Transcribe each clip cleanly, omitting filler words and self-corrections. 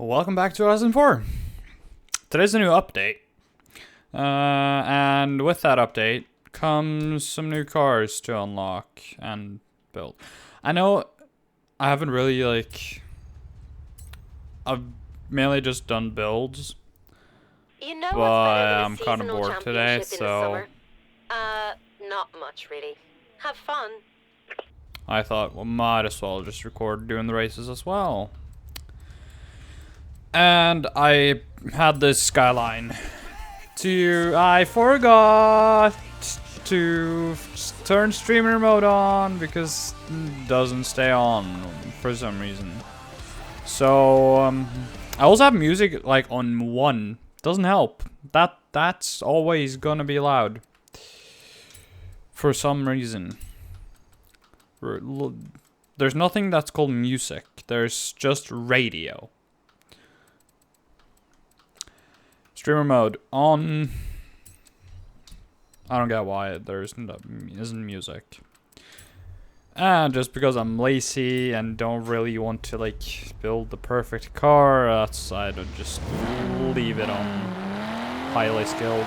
Welcome back to 2004. Today's a new update. And with that update comes some new cars to unlock and build. I know I haven't really, I've mainly just done builds. You know but what's better than I'm a kind of seasonal bored today, championship in the so summer? Not much really. Have fun. I thought, well, might as well just record doing the races as well. And I had this skyline. I forgot to turn streamer mode on because it doesn't stay on for some reason. So I also have music like on 1. Doesn't help. That's always gonna be loud for some reason. There's nothing that's called music. There's just radio. Streamer mode on. I don't get why there isn't music. And just because I'm lazy and don't really want to build the perfect car, I decided to just leave it on highly skilled.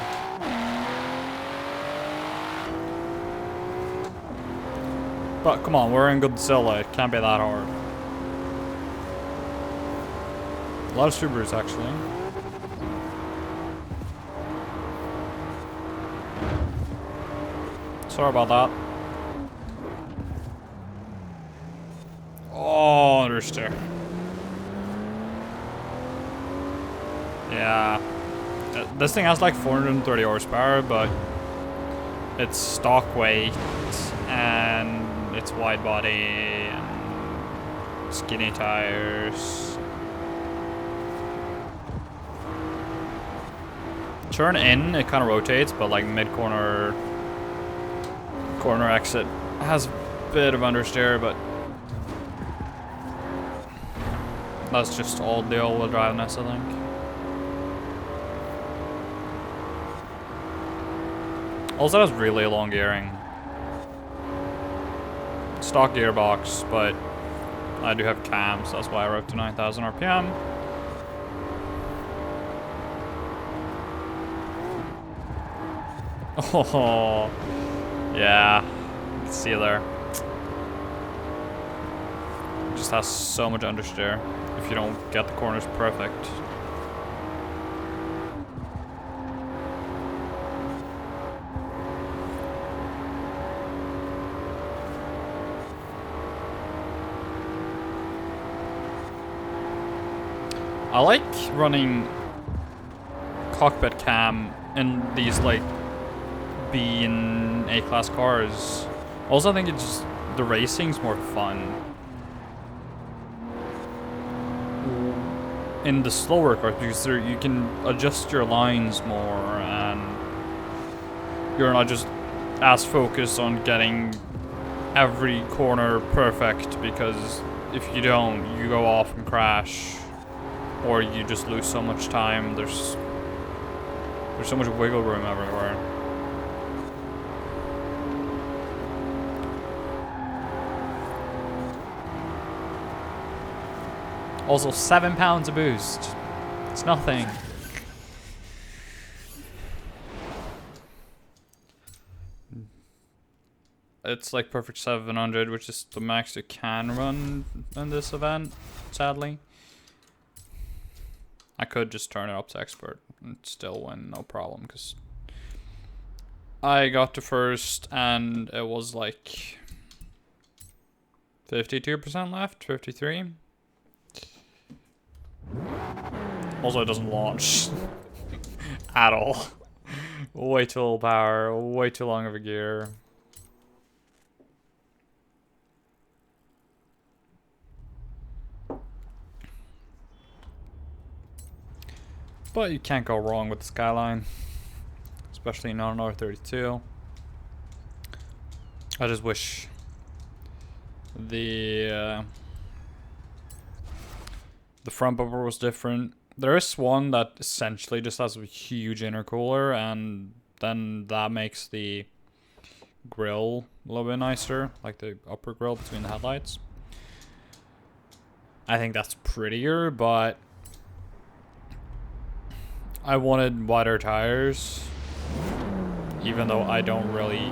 But come on, we're in Godzilla. It can't be that hard. A lot of Subarus actually. Sorry about that. Oh, understeer. Yeah. This thing has like 430 horsepower, but it's stock weight and it's wide body and skinny tires. Turn in, it kind of rotates, but like mid-corner exit has a bit of understeer, but that's just all the all-wheel driveness, I think. Also has really long gearing. Stock gearbox, but I do have cams, that's why I wrote to 9,000 RPM. Oh, yeah, see you there. It just has so much understeer if you don't get the corners perfect. I like running cockpit cam in these B and A class cars. Also, I think it's just the racing's more fun in the slower cars because you can adjust your lines more and you're not just as focused on getting every corner perfect, because if you don't, you go off and crash or you just lose so much time. There's so much wiggle room everywhere. Also, 7 pounds of boost. It's nothing. It's like perfect 700, which is the max you can run in this event, sadly. I could just turn it up to expert and still win, no problem, because I got to first and it was like 52% left, 53. Also, it doesn't launch at all. Way too little power, way too long of a gear. But you can't go wrong with the Skyline, especially not an R32. I just wish the front bumper was different. There is one that essentially just has a huge intercooler, and then that makes the grille a little bit nicer, like the upper grille between the headlights. I think that's prettier, but I wanted wider tires, even though I don't really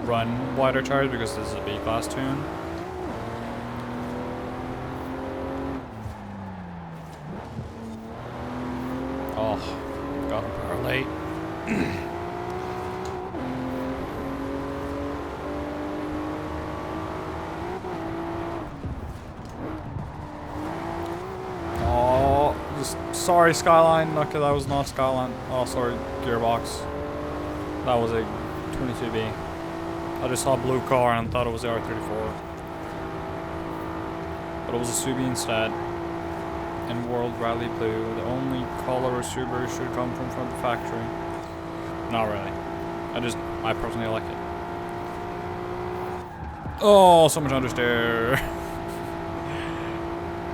run wider tires because this is a B-class tune. Oh, got a power late. Oh, sorry Skyline. Okay, that was not Skyline. Oh, sorry, Gearbox. That was a 22B. I just saw a blue car and thought it was the R34. But it was a Subi instead. In World Rally Blue, the only color a Subaru should come from the factory. Not really. I personally like it. Oh, so much understeer.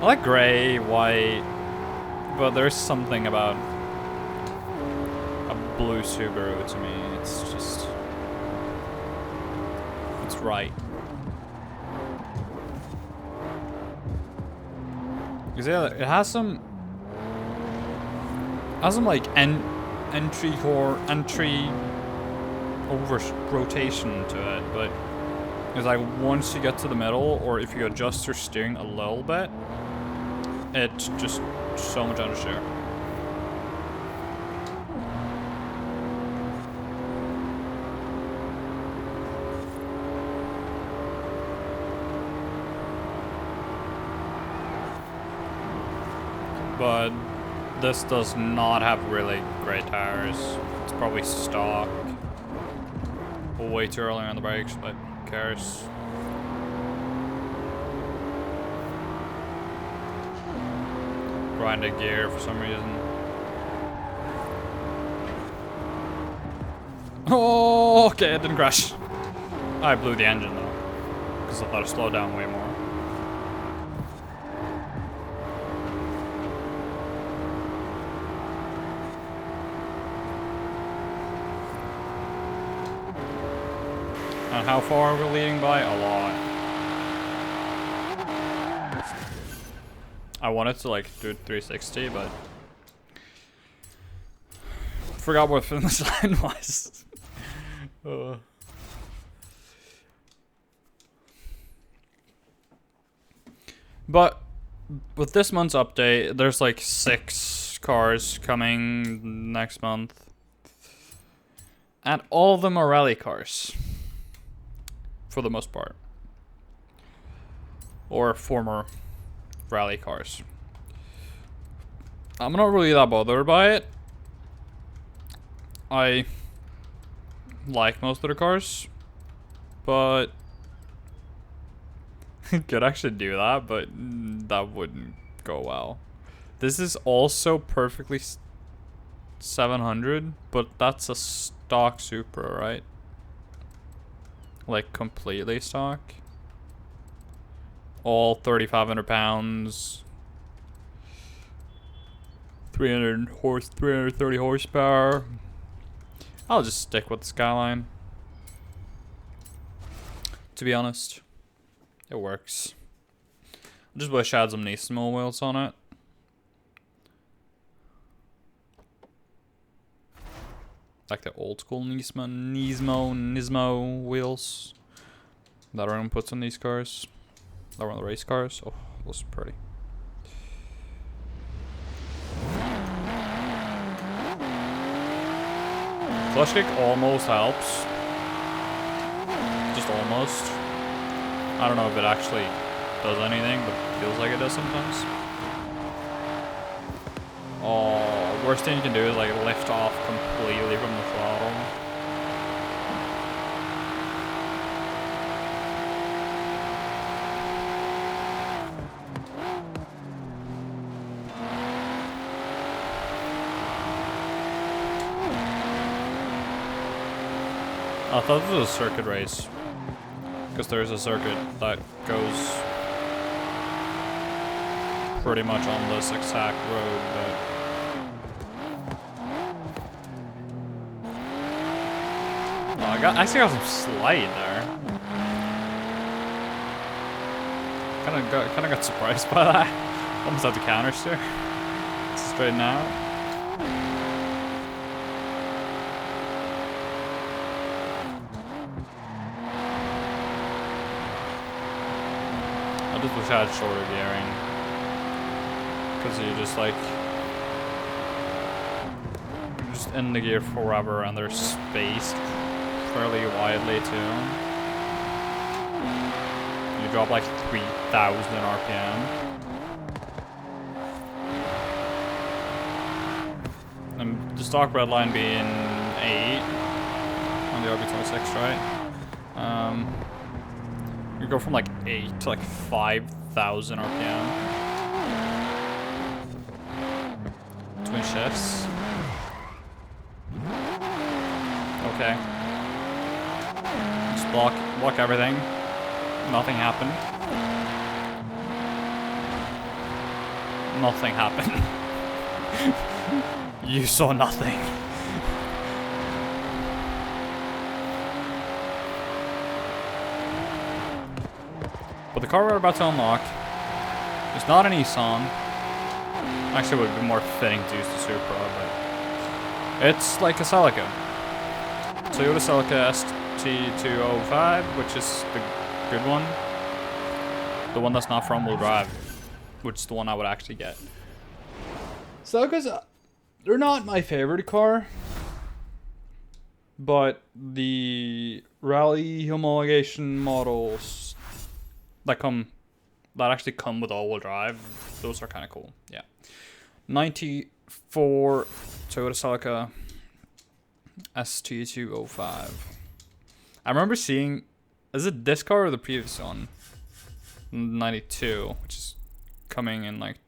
I like gray, white, but there's something about a blue Subaru to me. It's just, it's right. Because yeah, it has some like entry over rotation to it, but it's like once you get to the middle, or if you adjust your steering a little bit, it's just so much understeer. But this does not have really great tires. It's probably stock. Way too early on the brakes, but who cares? Grinded gear for some reason. Oh, okay, it didn't crash. I blew the engine though, because I thought it slowed down way more. And how far are we leading by? A lot. I wanted to like do 360, but forgot what finish line was. But with this month's update, there's like 6 cars coming next month, and all of them are rally cars. For the most part. Or former rally cars. I'm not really that bothered by it. I like most of the cars. But could actually do that, but that wouldn't go well. This is also perfectly 700, but that's a stock Supra, right? Like completely stock. All 3,500 pounds. 330 horsepower. I'll just stick with the Skyline. To be honest, it works. I just wish I had some Nismo wheels on it. Like the old school Nismo wheels that everyone puts on these cars. That were on the race cars. Oh, those are pretty. Clutch kick almost helps. Just almost. I don't know if it actually does anything, but it feels like it does sometimes. Oh, worst thing you can do is like lift off completely from the throttle. I thought this was a circuit race, because there's a circuit that goes pretty much on this exact road, but I actually got some slide there. Kind of got surprised by that. Almost had to counter steer. Straighten out. I just wish I had shorter gearing. Because you just like... You're just in the gear forever and they're spaced fairly widely too. You drop like 3,000 RPM. And the stock red line being 8 on the RB26, right? You go from like 8 to like 5,000 RPM. Twin shifts. Okay. Just block everything. Nothing happened. Nothing happened. You saw nothing. But the car we're about to unlock is not an Nissan. Actually, it would be more fitting to use the Supra, but it's like a Celica. Toyota Celica ST205, which is the good one. The one that's not front-wheel drive, which is the one I would actually get. Celicas, they're not my favorite car, but the rally homologation models that actually come with all-wheel drive, those are kind of cool. Yeah. 94 Toyota Celica ST205. I remember seeing, is it this car or the previous one? 92, which is coming in like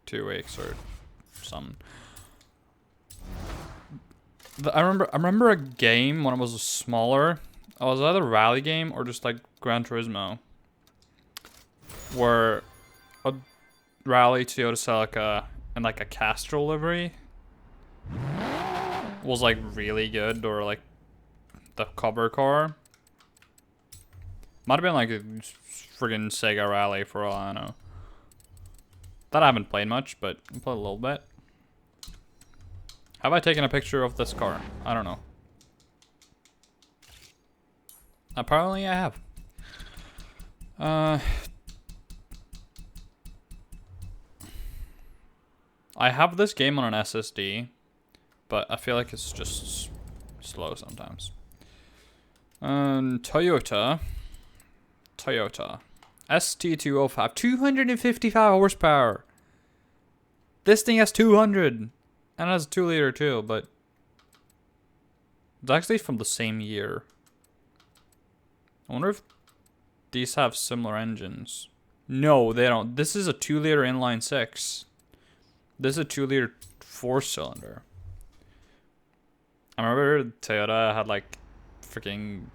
2 weeks or something. I remember a game when it was smaller. It was either a rally game or just like Gran Turismo, where a rally Toyota Celica and like a Castrol livery was like really good, or like the cover car. Might have been like a friggin' Sega Rally for all I know. That I haven't played much, but I played a little bit. Have I taken a picture of this car? I don't know. Apparently I have. I have this game on an SSD, but I feel like it's just slow sometimes. Toyota ST205, 255 horsepower. This thing has 200, and it has a 2-liter too, but it's actually from the same year. I wonder if these have similar engines. No, they don't. This is a 2-liter inline 6. This is a 2-liter 4-cylinder. I remember Toyota had like freaking...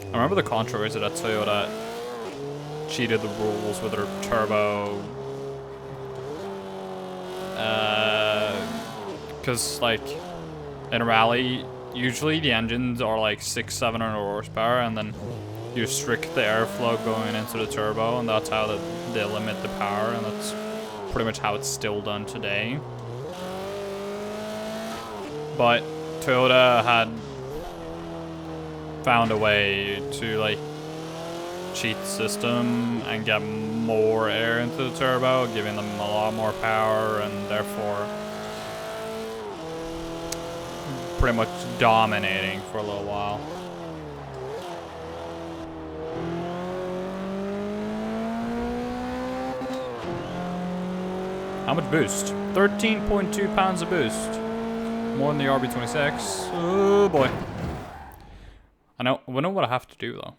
I remember the controversy that Toyota cheated the rules with their turbo. Because like in a rally, usually the engines are like 600-700 horsepower, and then you restrict the airflow going into the turbo, and that's how they limit the power, and that's pretty much how it's still done today. But Toyota had found a way to like cheat the system and get more air into the turbo, giving them a lot more power, and therefore pretty much dominating for a little while. How much boost? 13.2 pounds of boost. More than the RB26. Oh boy. I know what I have to do though.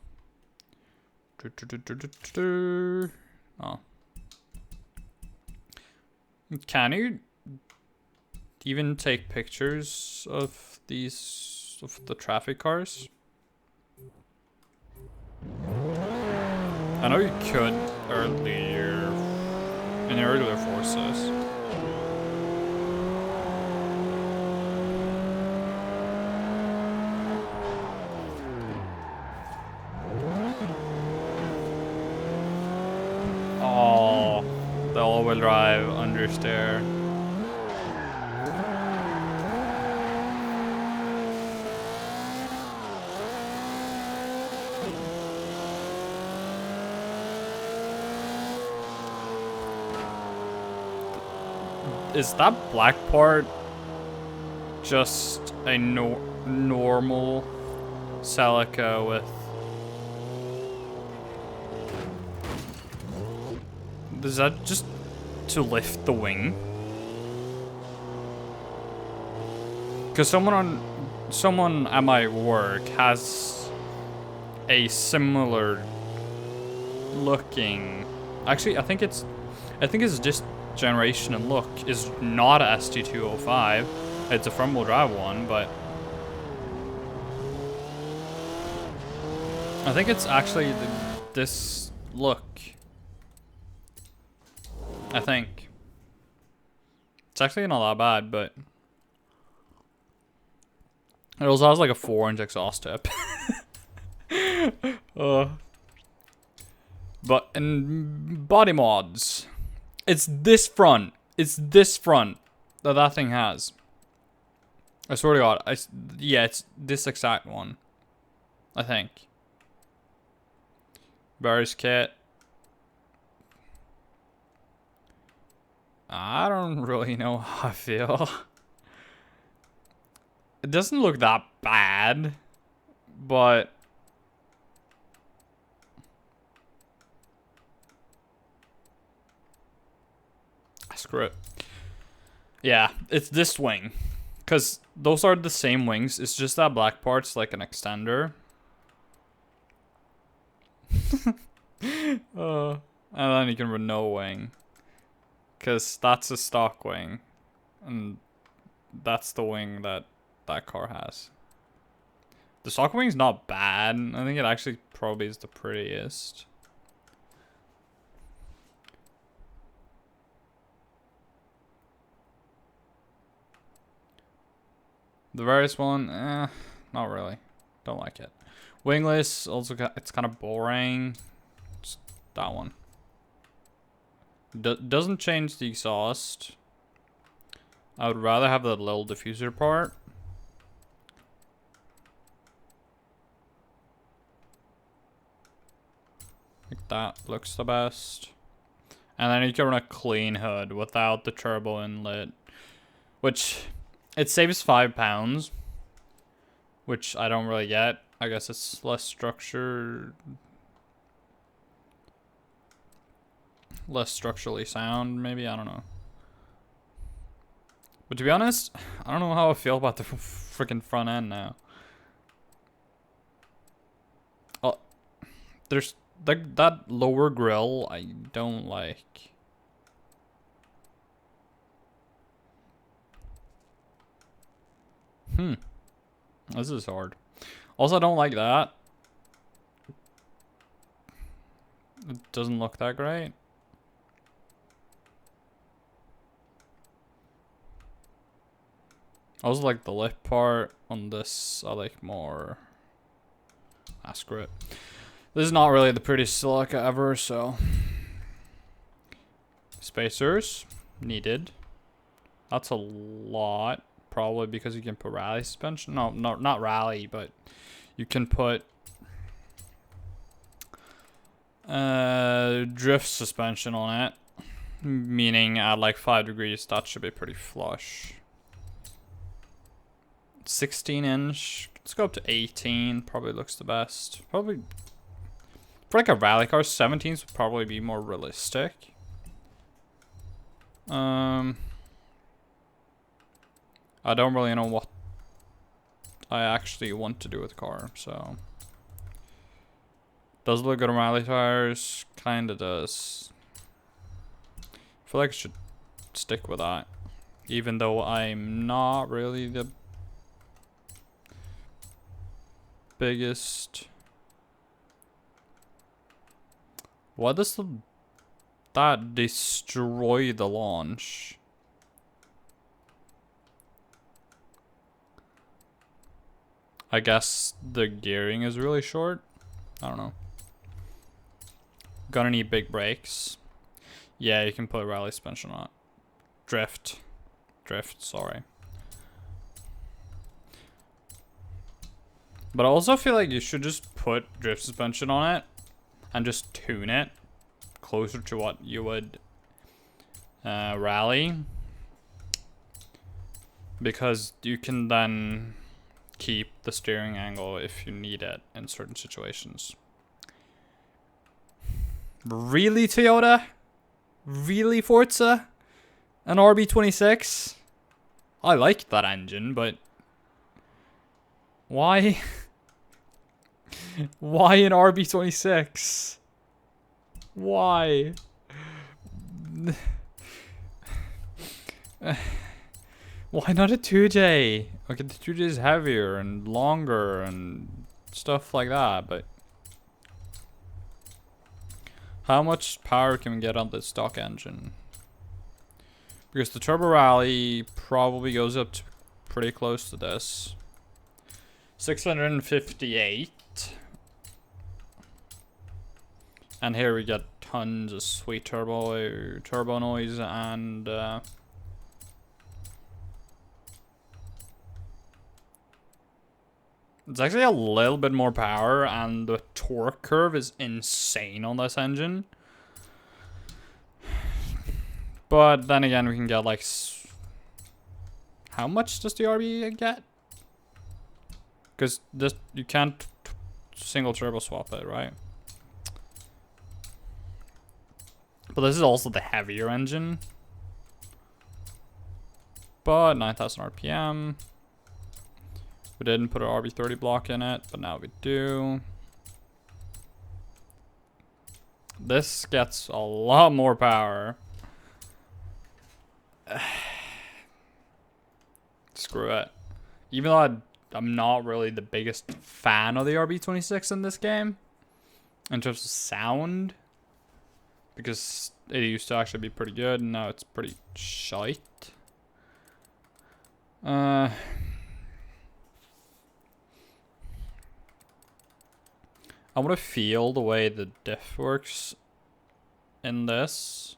Oh. Can you even take pictures of these, of the traffic cars? I know you could earlier in the earlier Forzas. the all-wheel drive understeer. Is that black part just a normal Celica with... Is that just to lift the wing? Because someone at my work has a similar looking... Actually, I think it's just generation and look is not a ST205. It's a front-wheel drive one, but I think it's actually this look. I think it's actually not that bad, but it also has like a 4-inch exhaust tip. But in body mods, it's this front. It's this front that thing has. I swear to God. Yeah, it's this exact one. I think. Barry's kit. I don't really know how I feel. It doesn't look that bad, but screw it. Yeah, it's this wing. Because those are the same wings. It's just that black part's like an extender. And then you can run no wing. Because that's a stock wing. And that's the wing that car has. The stock wing's not bad. I think it actually probably is the prettiest. The various one, not really. Don't like it. Wingless, also it's kind of boring. Just that one. Doesn't change the exhaust. I would rather have the little diffuser part. I think that looks the best. And then you can run a clean hood without the turbo inlet, which it saves £5, which I don't really get. I guess it's less structured, less structurally sound, maybe, I don't know. But to be honest, I don't know how I feel about the freaking front end now. Oh, there's that lower grill I don't like. This is hard. Also, I don't like that. It doesn't look that great. I also like the lip part on this. I like more. Ah, screw it. This is not really the prettiest Celica ever, so. Spacers needed. That's a lot. Probably because you can put rally suspension. No, not rally, but you can put drift suspension on it. Meaning at like 5 degrees, that should be pretty flush. 16-inch. Let's go up to 18. Probably looks the best. Probably for like a rally car, 17s would probably be more realistic. I don't really know what I actually want to do with the car, so. Does it look good on rally tires? Kinda does. I feel like I should stick with that. Even though I'm not really the biggest. Why does that destroy the launch? I guess the gearing is really short. I don't know. Gonna need big brakes. Yeah, you can put rally suspension on it. Drift, sorry. But I also feel like you should just put drift suspension on it and just tune it closer to what you would rally. Because you can then keep the steering angle if you need it in certain situations. Really, Toyota? Really, Forza? An RB26? I like that engine, but why? Why an RB26? Why? Why not a 2J? Okay, the 2J is heavier and longer and stuff like that, but how much power can we get on the stock engine? Because the Turbo Rally probably goes up to pretty close to this. 658. And here we get tons of sweet turbo noise and it's actually a little bit more power, and the torque curve is insane on this engine. But then again, we can get like... How much does the RB get? Because you can't single turbo swap it, right? But this is also the heavier engine. But 9,000 RPM. We didn't put an RB30 block in it, but now we do. This gets a lot more power. Screw it. Even though I'm not really the biggest fan of the RB26 in this game, in terms of sound, because it used to actually be pretty good, and now it's pretty shite. I want to feel the way the diff works in this.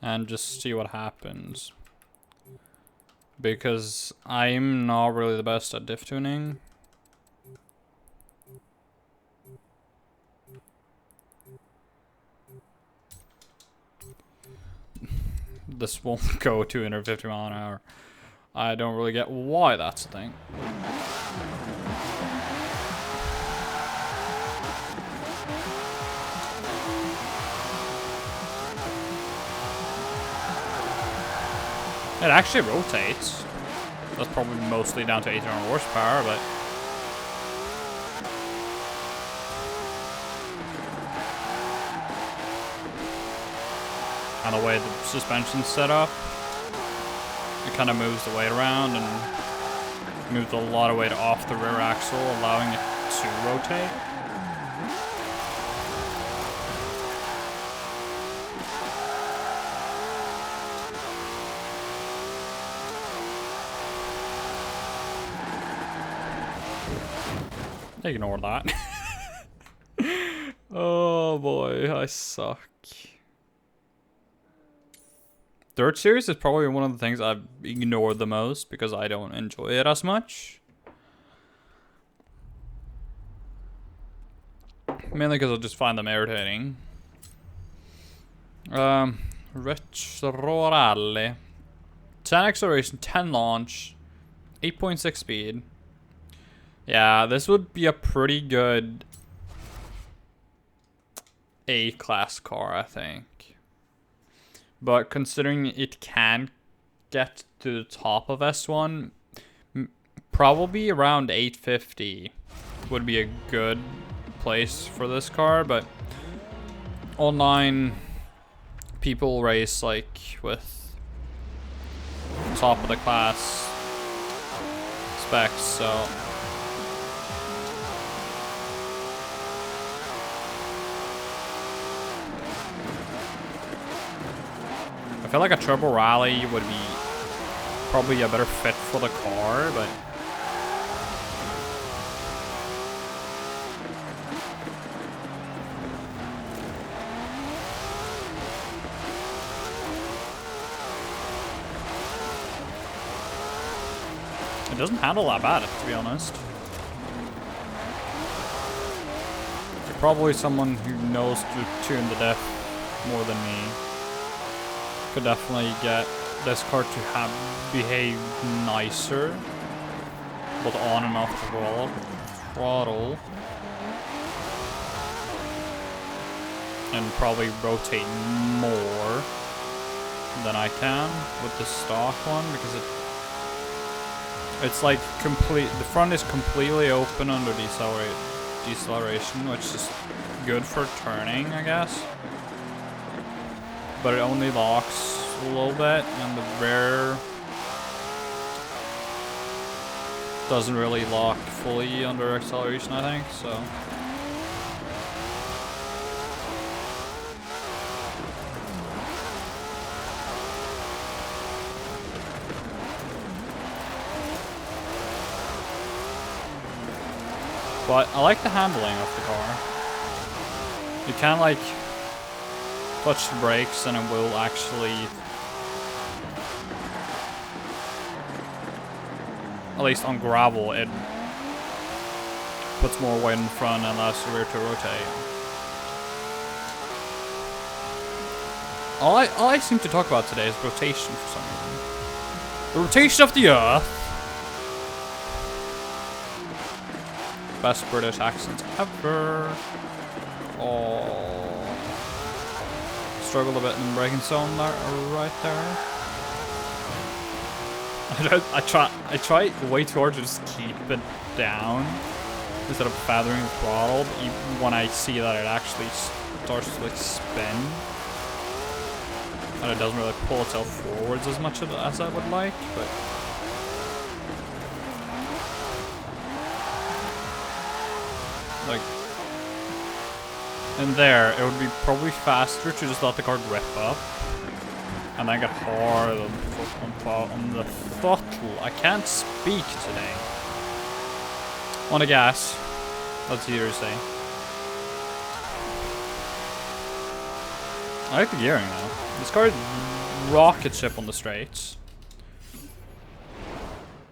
And just see what happens. Because I'm not really the best at diff tuning. This won't go 250 miles an hour. I don't really get why that's a thing. It actually rotates. That's probably mostly down to 800 horsepower, but... And the way the suspension's set up, it kind of moves the weight around and moves a lot of weight off the rear axle, allowing it to rotate. Ignore that. Oh boy, I suck. Dirt Series is probably one of the things I've ignored the most because I don't enjoy it as much. Mainly because I just find them irritating. Retro Rally. 10 acceleration, 10 launch, 8.6 speed. Yeah, this would be a pretty good A-class car, I think. But considering it can get to the top of S1, probably around 850 would be a good place for this car. But online, people race like with top of the class specs, so... feel like a turbo rally would be probably a better fit for the car, but it doesn't handle that bad, to be honest. You're probably someone who knows to tune the diff more than me. Could definitely get this car to behave nicer, both on and off the throttle, and probably rotate more than I can with the stock one, because it's like the front is completely open under deceleration, which is good for turning, I guess. But it only locks a little bit, and the rear doesn't really lock fully under acceleration, I think, so. But I like the handling of the car. You can like touch the brakes and it will actually, at least on gravel, it puts more weight in front and allows the rear to rotate. All I seem to talk about today is rotation for some reason. The rotation of the Earth. Best British accent ever. Oh. Struggled a bit in the braking zone there, right there. I try way too hard to just keep it down instead of feathering the throttle, even when I see that it actually starts to like spin. And it doesn't really pull itself forwards as much as I would like, but like in there, it would be probably faster to just let the car grip up and then get hard on the throttle. I can't speak today. On the gas, that's easier to say. I like the gearing though. This car is rocket ship on the straights.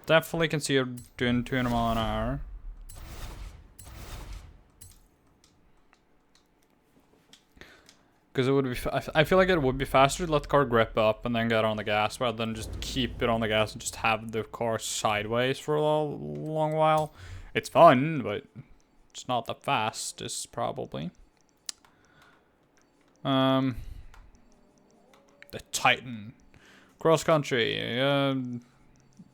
Definitely can see it doing 200 miles an hour. Because it would be, I feel like it would be faster to let the car grip up and then get on the gas rather than just keep it on the gas and just have the car sideways for a long while. It's fun, but it's not the fastest probably. The Titan cross country. Isn't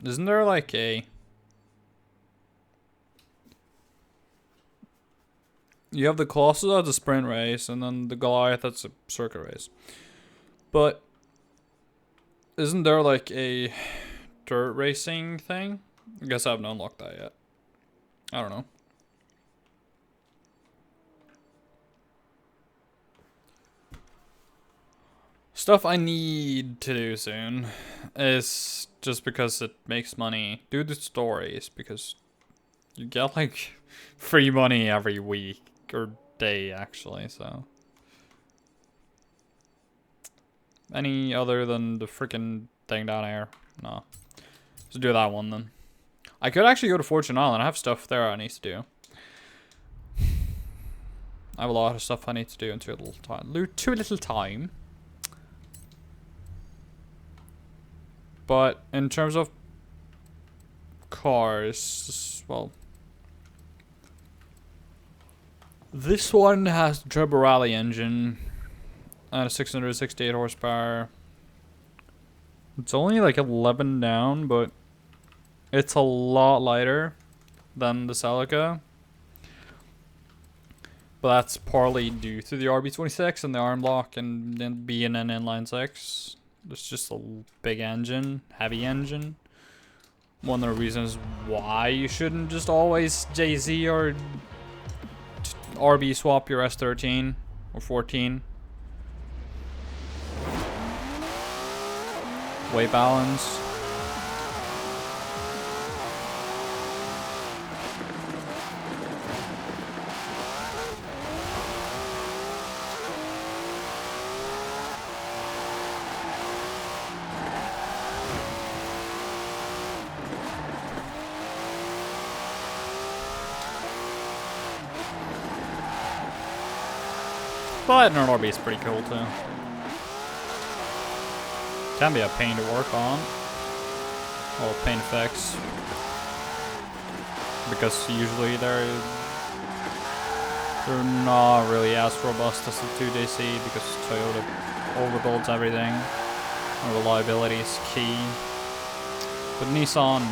there like a? You have the Colossus that's a sprint race, and then the Goliath that's a circuit race. But isn't there like a dirt racing thing? I guess I haven't unlocked that yet. I don't know. Stuff I need to do soon is just because it makes money. Do the stories because you get like free money every week. Or day actually, so any other than the freaking thing down here? No. Let's do that one then. I could actually go to Fortune Island. I have stuff there I need to do. I have a lot of stuff I need to do in too little time. But in terms of cars, well, this one has the Turbo Rally engine and a 668 horsepower. It's only like 11 down, but it's a lot lighter than the Celica. But that's partly due to the RB26 and the arm block and then being an inline 6. It's just a big engine, heavy engine. One of the reasons why you shouldn't just always Jay-Z or RB swap your S13 or 14. weight balance. But an RB is pretty cool too. Can be a pain to work on. Or pain effects. Because usually they're not really as robust as the 2JC because Toyota overbuilds everything. And reliability is key. With Nissan,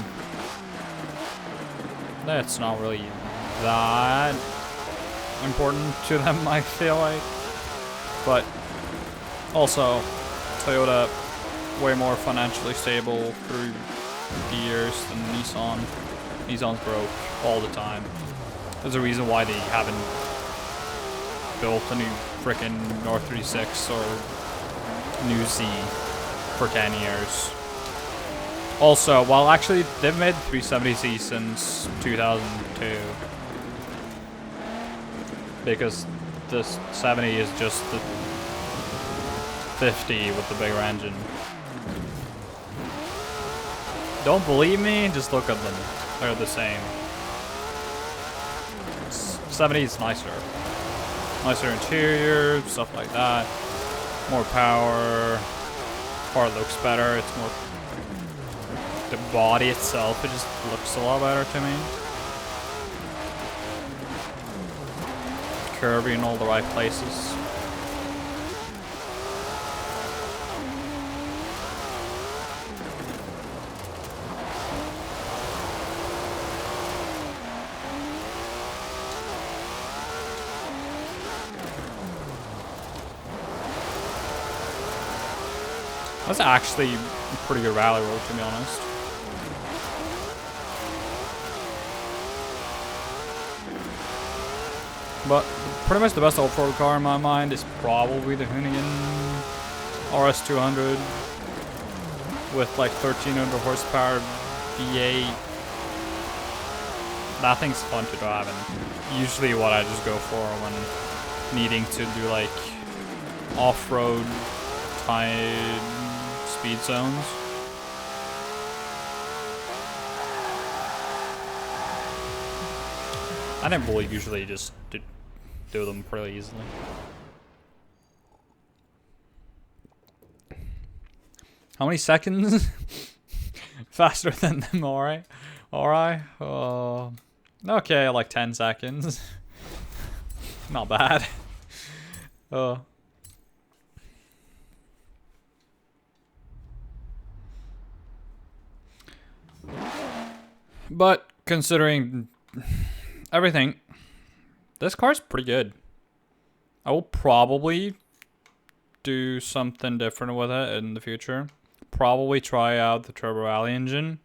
that's not really that important to them, I feel like. But also, Toyota way more financially stable through the years than Nissan. Nissan's broke all the time. There's a reason why they haven't built a new frickin' R36 or new Z for 10 years. Also, well, actually, they've made 370Z since 2002. Because this 70 is just the 50 with the bigger engine. Don't believe me? Just look at them. They're the same. 70 is nicer. Nicer interior, stuff like that. More power. Car looks better. It's more... The body itself, it just looks a lot better to me. Curvy in all the right places. That's actually a pretty good rally road, to be honest. But pretty much the best off-road car in my mind is probably the Hoonigan RS200 with like 1300 horsepower V8. That thing's fun to drive, and usually what I just go for when needing to do like off-road tight speed zones. I think we'll usually just do them pretty easily. How many seconds faster than them? Alright. Alright. Okay, like 10 seconds. Not bad. But considering everything, this car's pretty good. I will probably do something different with it in the future. Probably try out the Turbo Alley engine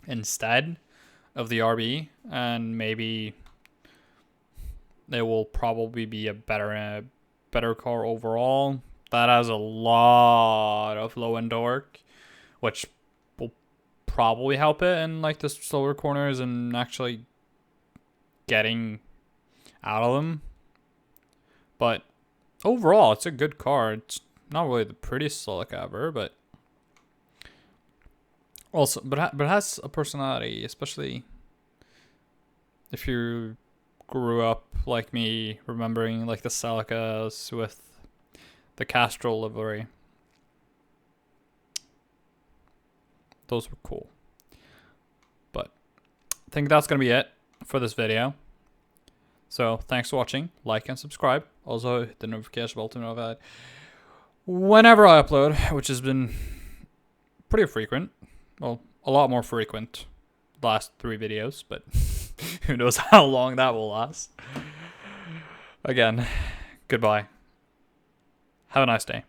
instead of the RB, and maybe it will probably be a better car overall. That has a lot of low end torque, which will probably help it in like the slower corners and actually getting out of them. But overall, it's a good car. It's not really the prettiest Celica ever, but also, but it has a personality, especially if you grew up like me, remembering like the Celicas with the Castrol livery. Those were cool. But I think that's gonna be it for this video. So thanks for watching. Like and subscribe. Also hit the notification bell to know that whenever I upload, which has been pretty frequent. Well, a lot more frequent the last 3 videos, but who knows how long that will last. Again, goodbye. Have a nice day.